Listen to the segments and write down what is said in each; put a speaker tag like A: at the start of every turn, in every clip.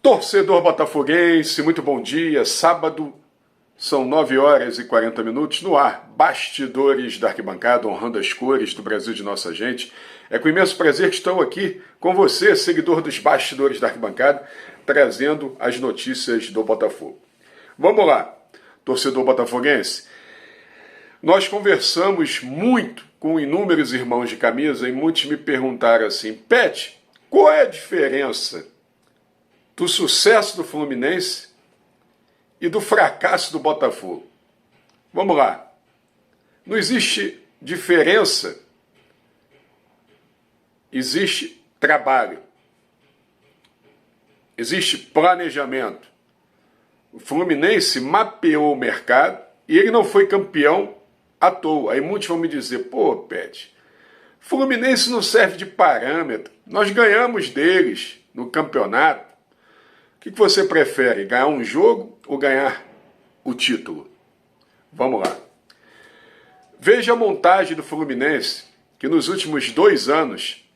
A: Torcedor botafoguense, muito bom dia. Sábado, são 9 horas e 40 minutos no ar. Bastidores da arquibancada, honrando as cores do Brasil de nossa gente. É com imenso prazer que estou aqui com você, seguidor dos bastidores da arquibancada, trazendo as notícias do Botafogo. Vamos lá, torcedor botafoguense. Nós conversamos muito com inúmeros irmãos de camisa e muitos me perguntaram assim: Pet, qual é a diferença do sucesso do Fluminense e do fracasso do Botafogo? Vamos lá. Não existe diferença, existe trabalho, existe planejamento. O Fluminense mapeou o mercado e ele não foi campeão à toa. Aí muitos vão me dizer: pô, Pet, Fluminense não serve de parâmetro, nós ganhamos deles no campeonato. O que você prefere, ganhar um jogo ou ganhar o título? Vamos lá. Veja a montagem do Fluminense, que nos últimos 2 anos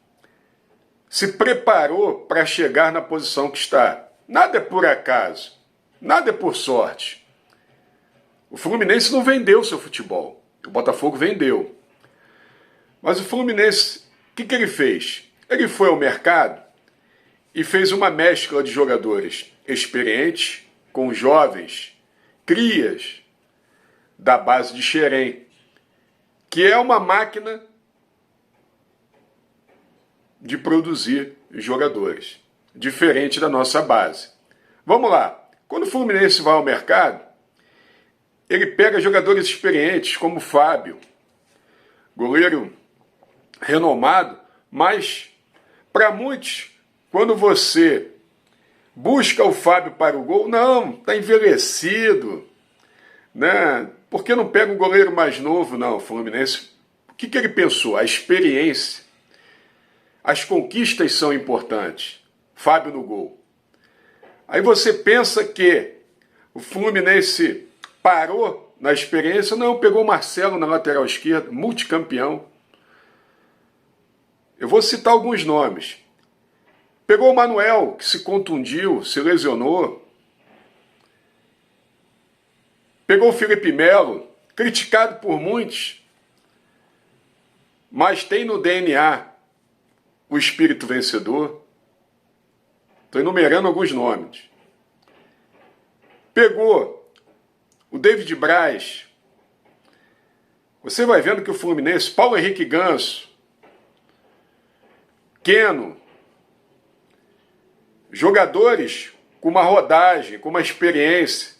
A: se preparou para chegar na posição que está. Nada é por acaso, nada é por sorte. O Fluminense não vendeu seu futebol, o Botafogo vendeu. Mas o Fluminense, o que ele fez? Ele foi ao mercado e fez uma mescla de jogadores experientes com jovens, crias da base de Xerém, que é uma máquina de produzir jogadores, diferente da nossa base. Vamos lá, quando o Fluminense vai ao mercado, ele pega jogadores experientes como o Fábio, goleiro renomado, mas para muitos, quando você busca o Fábio para o gol, não, está envelhecido, né? Por que não pega um goleiro mais novo? Não, o Fluminense, o que ele pensou? A experiência, as conquistas são importantes. Fábio no gol. Aí você pensa que o Fluminense parou na experiência? Não, pegou o Marcelo na lateral esquerda, multicampeão. Eu vou citar alguns nomes. Pegou o Manuel, que se contundiu, se lesionou. Pegou o Felipe Melo, criticado por muitos, mas tem no DNA o espírito vencedor. Estou enumerando alguns nomes. Pegou o David Braz. Você vai vendo que o Fluminense, Paulo Henrique Ganso, Keno, jogadores com uma rodagem, com uma experiência.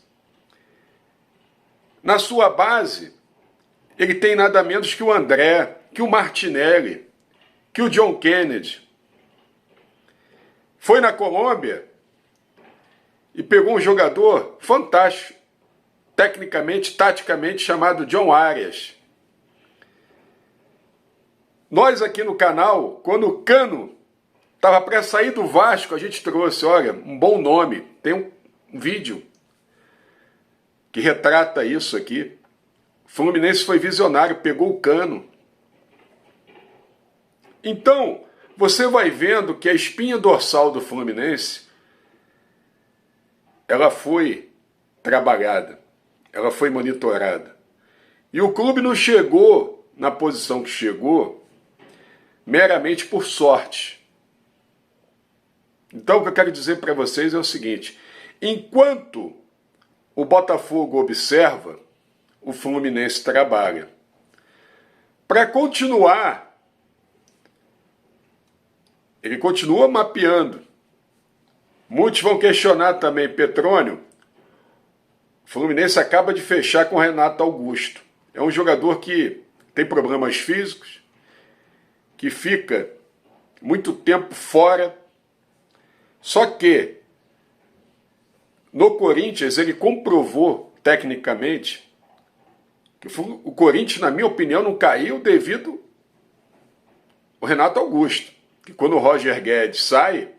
A: Na sua base, ele tem nada menos que o André, que o Martinelli, que o John Kennedy. Foi na Colômbia e pegou um jogador fantástico, tecnicamente, taticamente, chamado John Arias. Nós aqui no canal, quando o Cano estava para sair do Vasco, a gente trouxe, olha, um bom nome. Tem um vídeo que retrata isso aqui. O Fluminense foi visionário, pegou o Cano. Então, você vai vendo que a espinha dorsal do Fluminense, ela foi trabalhada, ela foi monitorada. E o clube não chegou na posição que chegou meramente por sorte. Então, o que eu quero dizer para vocês é o seguinte: enquanto o Botafogo observa, o Fluminense trabalha. Para continuar, ele continua mapeando. Muitos vão questionar também: Petrônio, o Fluminense acaba de fechar com o Renato Augusto. É um jogador que tem problemas físicos, que fica muito tempo fora. Só que no Corinthians ele comprovou tecnicamente que o Corinthians, na minha opinião, não caiu devido ao Renato Augusto. Que quando o Roger Guedes sai,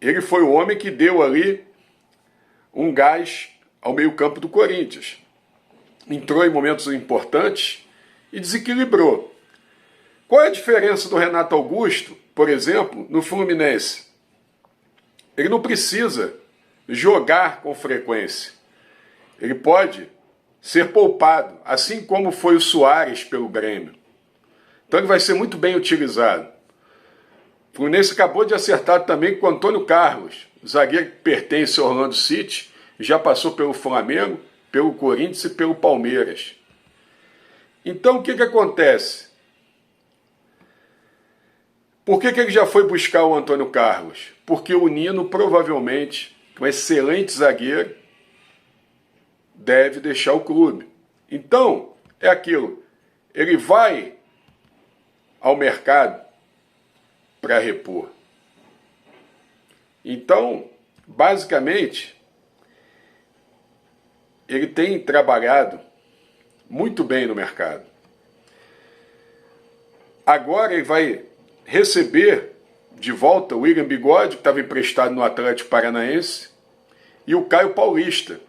A: ele foi o homem que deu ali um gás ao meio-campo do Corinthians. Entrou em momentos importantes e desequilibrou. Qual é a diferença do Renato Augusto, por exemplo, no Fluminense? Ele não precisa jogar com frequência. Ele pode ser poupado, assim como foi o Suárez pelo Grêmio. Então ele vai ser muito bem utilizado. O Fluminense acabou de acertar também com o Antônio Carlos, zagueiro que pertence ao Orlando City, já passou pelo Flamengo, pelo Corinthians e pelo Palmeiras. Então o que acontece? Por que ele já foi buscar o Antônio Carlos? Porque o Nino provavelmente, um excelente zagueiro, deve deixar o clube. Então, é aquilo. Ele vai ao mercado para repor. Então, basicamente, ele tem trabalhado muito bem no mercado. Agora ele vai receber de volta o William Bigode, que estava emprestado no Atlético Paranaense, e o Caio Paulista,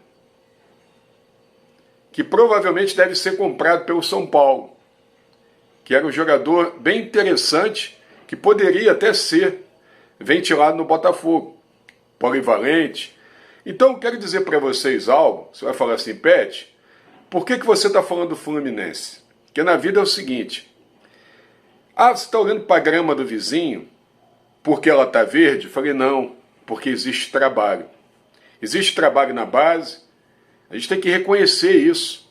A: que provavelmente deve ser comprado pelo São Paulo, que era um jogador bem interessante, que poderia até ser ventilado no Botafogo, polivalente. Então, eu quero dizer para vocês algo, você vai falar assim, Pet, por que você está falando do Fluminense? Porque na vida é o seguinte, você está olhando para a grama do vizinho porque ela está verde? Eu falei, não, porque existe trabalho. Existe trabalho na base, a gente tem que reconhecer isso.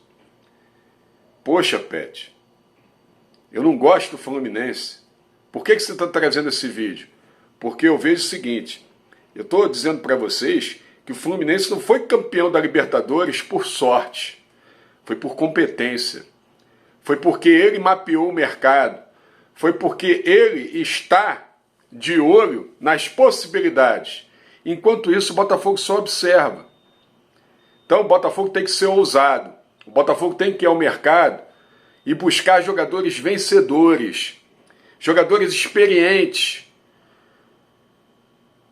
A: Poxa, Pet, eu não gosto do Fluminense. Por que você está trazendo esse vídeo? Porque eu vejo o seguinte, eu estou dizendo para vocês que o Fluminense não foi campeão da Libertadores por sorte, foi por competência, foi porque ele mapeou o mercado, foi porque ele está de olho nas possibilidades. Enquanto isso, o Botafogo só observa. Então o Botafogo tem que ser ousado, o Botafogo tem que ir ao mercado e buscar jogadores vencedores, jogadores experientes.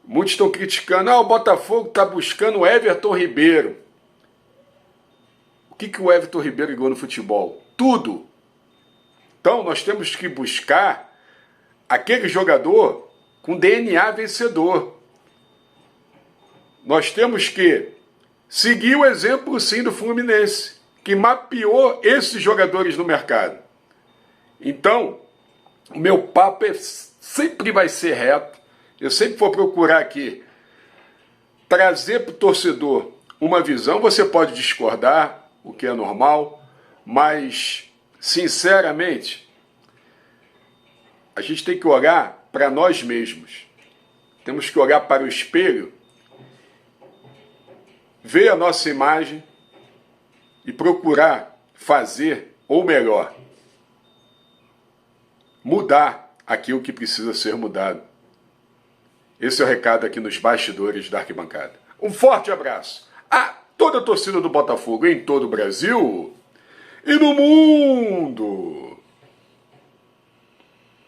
A: Muitos estão criticando, o Botafogo está buscando o Everton Ribeiro. O que o Everton Ribeiro ganhou no futebol? Tudo. Então nós temos que buscar aquele jogador com DNA vencedor. Nós temos que seguir o exemplo, sim, do Fluminense, que mapeou esses jogadores no mercado. Então, o meu papo sempre vai ser reto. Eu sempre vou procurar aqui trazer para o torcedor uma visão. Você pode discordar, o que é normal, mas, sinceramente, a gente tem que olhar para nós mesmos. Temos que olhar para o espelho, ver a nossa imagem e procurar fazer, ou melhor, mudar aquilo que precisa ser mudado. Esse é o recado aqui nos bastidores da arquibancada. Um forte abraço a toda a torcida do Botafogo em todo o Brasil e no mundo!